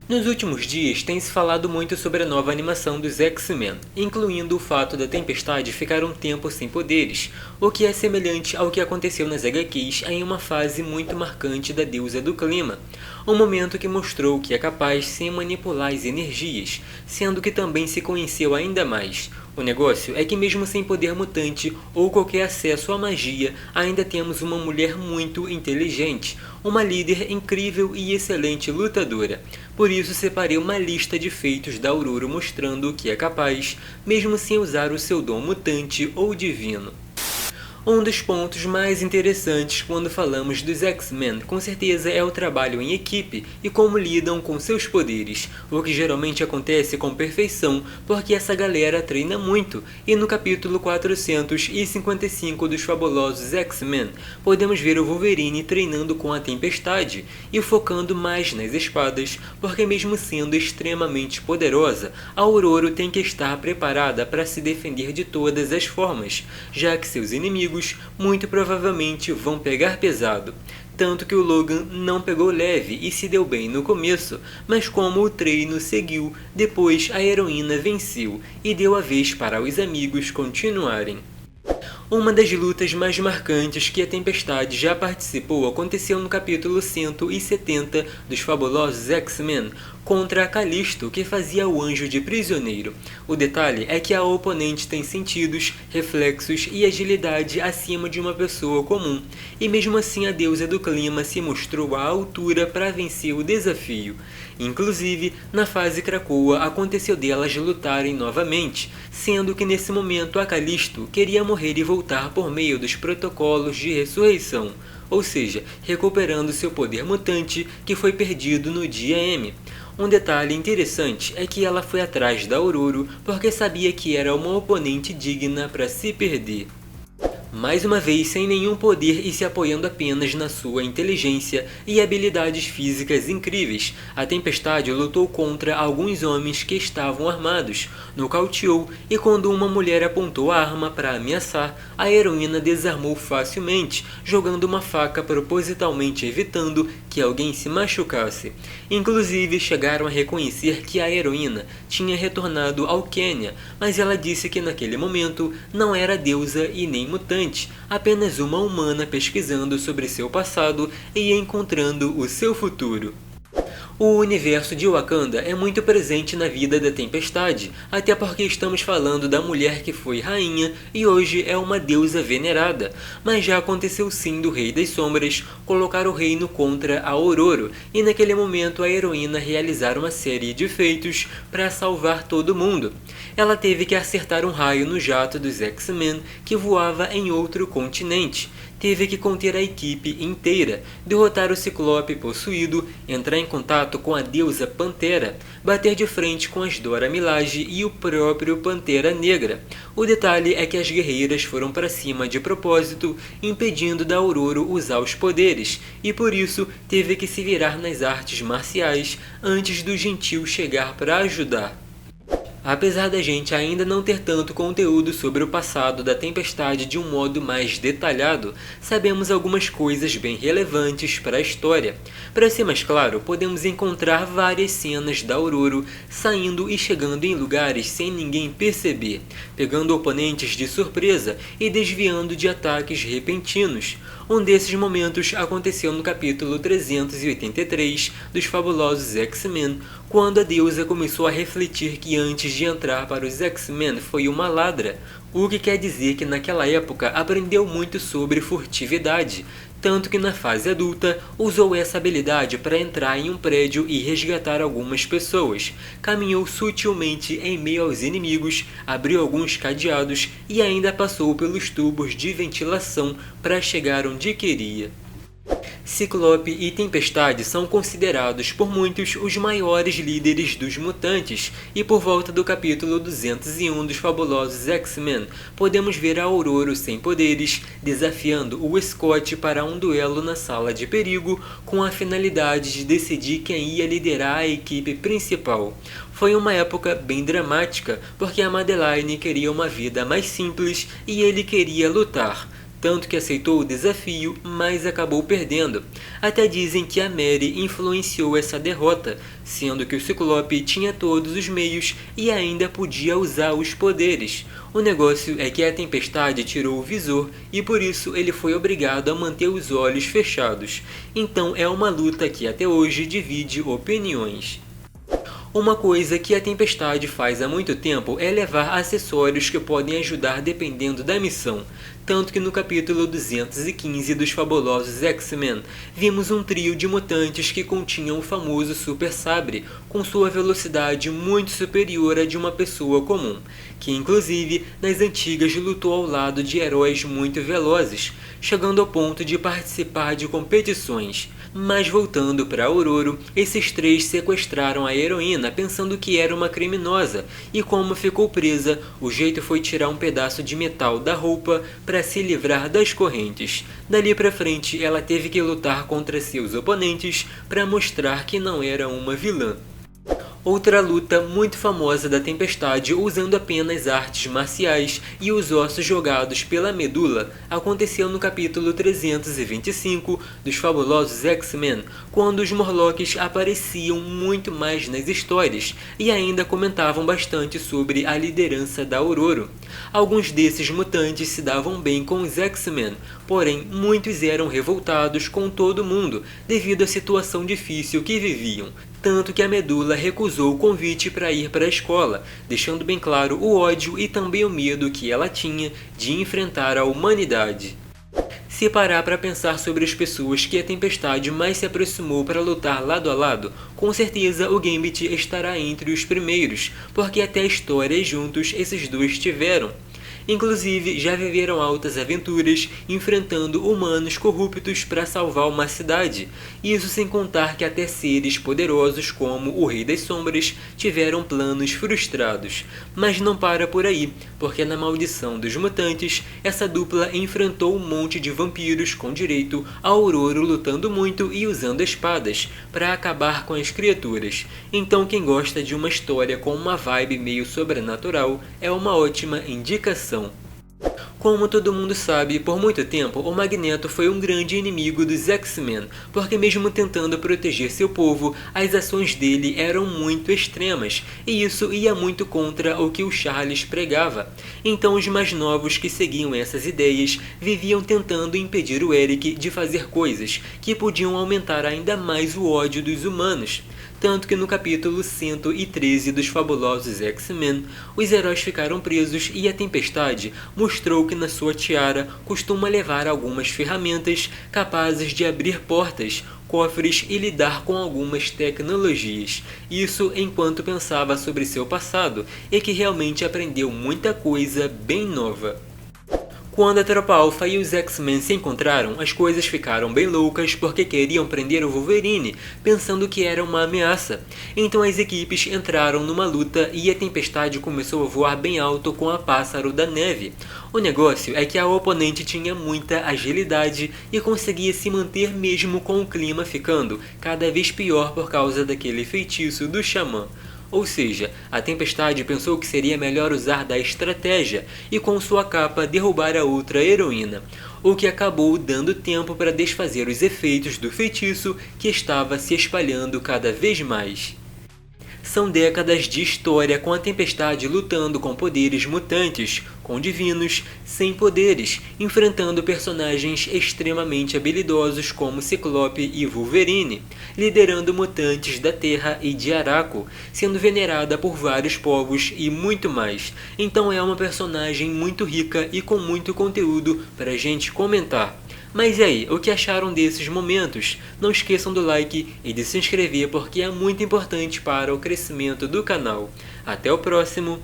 Nos últimos dias, tem se falado muito sobre a nova animação dos X-Men, incluindo o fato da Tempestade ficar um tempo sem poderes, o que é semelhante ao que aconteceu nas HQs em uma fase muito marcante da deusa do clima, um momento que mostrou que é capaz sem manipular as energias, sendo que também se conheceu ainda mais. O negócio é que mesmo sem poder mutante ou qualquer acesso à magia, ainda temos uma mulher muito inteligente, uma líder incrível e excelente lutadora. Por isso separei uma lista de feitos da Aurora mostrando o que é capaz, mesmo sem usar o seu dom mutante ou divino. Um dos pontos mais interessantes quando falamos dos X-Men com certeza é o trabalho em equipe e como lidam com seus poderes, o que geralmente acontece com perfeição porque essa galera treina muito, e no capítulo 455 dos fabulosos X-Men podemos ver o Wolverine treinando com a Tempestade e focando mais nas espadas, porque mesmo sendo extremamente poderosa, a Aurora tem que estar preparada para se defender de todas as formas, já que seus inimigos muito provavelmente vão pegar pesado. Tanto que o Logan não pegou leve e se deu bem no começo, mas como o treino seguiu, depois a heroína venceu e deu a vez para os amigos continuarem. Uma das lutas mais marcantes que a Tempestade já participou aconteceu no capítulo 170 dos fabulosos X-Men, contra a Callisto, que fazia o anjo de prisioneiro. O detalhe é que a oponente tem sentidos, reflexos e agilidade acima de uma pessoa comum, e mesmo assim a deusa do clima se mostrou à altura para vencer o desafio. Inclusive, na fase Krakoa aconteceu delas lutarem novamente, sendo que nesse momento a Callisto queria morrer e voltar por meio dos protocolos de ressurreição, ou seja, recuperando seu poder mutante que foi perdido no dia M. Um detalhe interessante é que ela foi atrás da Aurora porque sabia que era uma oponente digna para se perder. Mais uma vez, sem nenhum poder e se apoiando apenas na sua inteligência e habilidades físicas incríveis, a Tempestade lutou contra alguns homens que estavam armados, nocauteou e quando uma mulher apontou a arma para ameaçar, a heroína desarmou facilmente, jogando uma faca propositalmente evitando que alguém se machucasse. Inclusive, chegaram a reconhecer que a heroína tinha retornado ao Quênia, mas ela disse que naquele momento não era deusa e nem mutante, apenas uma humana pesquisando sobre seu passado e encontrando o seu futuro. O universo de Wakanda é muito presente na vida da Tempestade, até porque estamos falando da mulher que foi rainha e hoje é uma deusa venerada, mas já aconteceu sim do Rei das Sombras colocar o reino contra a Aurora e naquele momento a heroína realizar uma série de feitos para salvar todo mundo. Ela teve que acertar um raio no jato dos X-Men que voava em outro continente. Teve que conter a equipe inteira, derrotar o Ciclope possuído, entrar em contato com a deusa Pantera, bater de frente com as Dora Milaje e o próprio Pantera Negra. O detalhe é que as guerreiras foram para cima de propósito, impedindo da Aurora usar os poderes, e por isso teve que se virar nas artes marciais antes do Gentil chegar para ajudar. Apesar da gente ainda não ter tanto conteúdo sobre o passado da Tempestade de um modo mais detalhado, sabemos algumas coisas bem relevantes para a história. Para ser mais claro, podemos encontrar várias cenas da Aurora saindo e chegando em lugares sem ninguém perceber, pegando oponentes de surpresa e desviando de ataques repentinos. Um desses momentos aconteceu no capítulo 383 dos fabulosos X-Men, quando a deusa começou a refletir que antes de entrar para os X-Men foi uma ladra, o que quer dizer que naquela época aprendeu muito sobre furtividade, tanto que na fase adulta usou essa habilidade para entrar em um prédio e resgatar algumas pessoas, caminhou sutilmente em meio aos inimigos, abriu alguns cadeados e ainda passou pelos tubos de ventilação para chegar onde queria. Ciclope e Tempestade são considerados por muitos os maiores líderes dos mutantes, e por volta do capítulo 201 dos fabulosos X-Men, podemos ver a Aurora sem poderes, desafiando o Scott para um duelo na sala de perigo, com a finalidade de decidir quem ia liderar a equipe principal. Foi uma época bem dramática, porque a Madeline queria uma vida mais simples e ele queria lutar. tanto que aceitou o desafio, mas acabou perdendo. Até dizem que a Mary influenciou essa derrota, sendo que o Ciclope tinha todos os meios e ainda podia usar os poderes. O negócio é que a Tempestade tirou o visor e por isso ele foi obrigado a manter os olhos fechados. Então é uma luta que até hoje divide opiniões. Uma coisa que a Tempestade faz há muito tempo é levar acessórios que podem ajudar dependendo da missão. Tanto que no capítulo 215 dos Fabulosos X-Men, vimos um trio de mutantes que continham o famoso Super Sabre, com sua velocidade muito superior à de uma pessoa comum, que inclusive nas antigas lutou ao lado de heróis muito velozes, chegando ao ponto de participar de competições. Mas voltando para Ororo, esses três sequestraram a heroína pensando que era uma criminosa, e como ficou presa, o jeito foi tirar um pedaço de metal da roupa para se livrar das correntes. Dali para frente, ela teve que lutar contra seus oponentes para mostrar que não era uma vilã. Outra luta muito famosa da Tempestade usando apenas artes marciais e os ossos jogados pela medula aconteceu no capítulo 325 dos Fabulosos X-Men, quando os Morlocks apareciam muito mais nas histórias e ainda comentavam bastante sobre a liderança da Ororo. Alguns desses mutantes se davam bem com os X-Men, porém muitos eram revoltados com todo mundo devido à situação difícil que viviam. Tanto que a Medula recusou o convite para ir para a escola, deixando bem claro o ódio e também o medo que ela tinha de enfrentar a humanidade. Se parar para pensar sobre as pessoas que a Tempestade mais se aproximou para lutar lado a lado, com certeza o Gambit estará entre os primeiros, porque até histórias juntos esses dois tiveram. Inclusive, já viveram altas aventuras enfrentando humanos corruptos para salvar uma cidade. Isso sem contar que até seres poderosos como o Rei das Sombras tiveram planos frustrados. Mas não para por aí, porque na Maldição dos Mutantes, essa dupla enfrentou um monte de vampiros com direito a Ororo lutando muito e usando espadas para acabar com as criaturas. Então quem gosta de uma história com uma vibe meio sobrenatural é uma ótima indicação. Como todo mundo sabe, por muito tempo o Magneto foi um grande inimigo dos X-Men, porque mesmo tentando proteger seu povo, as ações dele eram muito extremas, e isso ia muito contra o que o Charles pregava. Então os mais novos que seguiam essas ideias viviam tentando impedir o Eric de fazer coisas que podiam aumentar ainda mais o ódio dos humanos. Tanto que no capítulo 113 dos Fabulosos X-Men, os heróis ficaram presos e a Tempestade mostrou que na sua tiara costuma levar algumas ferramentas capazes de abrir portas, cofres e lidar com algumas tecnologias. Isso enquanto pensava sobre seu passado e que realmente aprendeu muita coisa bem nova. Quando a Tropa Alpha e os X-Men se encontraram, as coisas ficaram bem loucas porque queriam prender o Wolverine, pensando que era uma ameaça. Então as equipes entraram numa luta e a Tempestade começou a voar bem alto com a Pássaro da Neve. O negócio é que a oponente tinha muita agilidade e conseguia se manter mesmo com o clima ficando cada vez pior por causa daquele feitiço do Xamã. Ou seja, a Tempestade pensou que seria melhor usar da estratégia e com sua capa derrubar a outra heroína, o que acabou dando tempo para desfazer os efeitos do feitiço que estava se espalhando cada vez mais. São décadas de história com a Tempestade lutando com poderes mutantes, com divinos, sem poderes, enfrentando personagens extremamente habilidosos como Ciclope e Wolverine, liderando mutantes da Terra e de Araco, sendo venerada por vários povos e muito mais. Então é uma personagem muito rica e com muito conteúdo para a gente comentar. Mas e aí, o que acharam desses momentos? Não esqueçam do like e de se inscrever porque é muito importante para o crescimento do canal. Até o próximo!